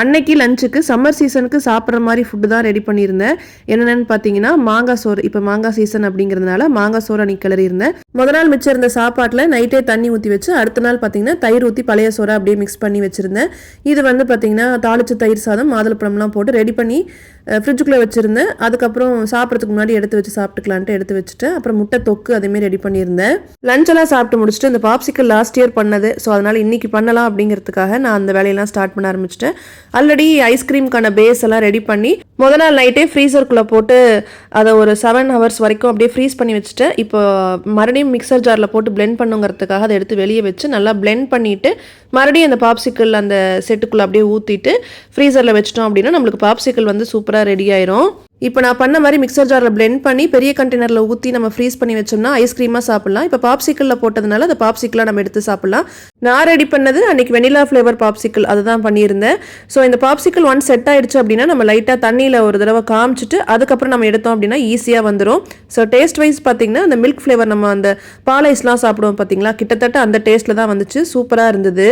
அன்னைக்கு லஞ்சுக்கு சம்மர் சீசனுக்கு சாப்பிட்ற மாதிரி ஃபுட்டு தான் ரெடி பண்ணியிருந்தேன். என்னென்னு பார்த்தீங்கன்னா மாங்காய் சோறு. இப்போ மாங்காய் சீசன் அப்படிங்கிறதுனால மாங்காய் சோறு அன்னைக்கு கிளறியிருந்தேன். முதல் நாள் மிச்சம் இருந்த சாப்பாட்டில் நைட்டே தண்ணி ஊற்றி வச்சு அடுத்த நாள் பார்த்தீங்கன்னா தயிர் ஊற்றி பழைய சோறை அப்படியே மிக்ஸ் பண்ணி வச்சுருந்தேன். இது வந்து பார்த்தீங்கன்னா தாளிச்ச தயிர் சாதம் மாதுளப்பழம்லாம் போட்டு ரெடி பண்ணி ஃப்ரிட்ஜுக்குள்ளே வச்சுருந்தேன். அதுக்கப்புறம் சாப்பிட்றதுக்கு முன்னாடி எடுத்து வச்சு சாப்பிட்டுக்கலான்ட்டு எடுத்து வச்சுட்டேன். அப்புறம் முட்டை தொக்கு அதேமாரி ரெடி பண்ணியிருந்தேன். லஞ்செல்லாம் சாப்பிட்டு முடிச்சுட்டு இந்த பாப்சிக்கல் லாஸ்ட் இயர் பண்ணது. ஸோ அதனால் இன்றைக்கி பண்ணலாம் அப்படிங்கிறதுக்காக நான் அந்த வேலையெல்லாம் ஸ்டார்ட் பண்ண ஆரம்பிச்சிட்டேன். ஆல்ரெடி ஐஸ்கிரீம்க்கான பேஸ் எல்லாம் ரெடி பண்ணி முதல் நாள் நைட்டே ஃப்ரீசருக்குள்ளே போட்டு அதை ஒரு 7 hours வரைக்கும் அப்படியே ஃப்ரீஸ் பண்ணி வச்சுட்டேன். இப்போ மறுபடியும் மிக்சர் ஜாரில் போட்டு பிளெண்ட் பண்ணுங்கிறதுக்காக அதை எடுத்து வெளியே வச்சு நல்லா பிளெண்ட் பண்ணிவிட்டு மறுபடியும் அந்த பாப்சிக்கல் அந்த செட்டுக்குள்ளே அப்படியே ஊற்றிட்டு ஃப்ரீசரில் வச்சிட்டோம் அப்படின்னா நம்மளுக்கு பாப்சிக்கல் வந்து சூப்பராக ரெடி ஆயிரும். இப்போ நான் பண்ண மாதிரி மிக்சர் ஜாரில் பிளெண்ட் பண்ணி பெரிய கண்டெய்னரில் ஊற்றி நம்ம ஃப்ரீஸ் பண்ணி வச்சோம்னா ஐஸ்கிரீமாக சாப்பிட்லாம். இப்போ பாப்சிக்கலில் போட்டதுனால அந்த பாப்சிக்கலாக நம்ம எடுத்து சாப்பிட்லாம். நான் ரெடி பண்ணது அன்றைக்கி வெனிலா ஃப்ளேவர் பாப்சிக்கல் அதுதான் பண்ணியிருந்தேன். ஸோ இந்த பாப்சிக்கல் ஒன்ஸ் செட் ஆகிடுச்சு அப்படின்னா நம்ம லைட்டாக தண்ணியில் ஒரு தடவை காமிச்சிட்டு அதுக்கப்புறம் நம்ம எடுத்தோம் அப்படின்னா ஈஸியாக வந்துடும். ஸோ டேஸ்ட் வைஸ் பார்த்திங்கன்னா அந்த மில்க் ஃப்ளேவர் நம்ம அந்த பால் ஐஸ்லாம் சாப்பிடுவோம் பார்த்திங்களா, கிட்டத்தட்ட அந்த டேஸ்ட்டில் தான் வந்துச்சு. சூப்பராக இருந்தது.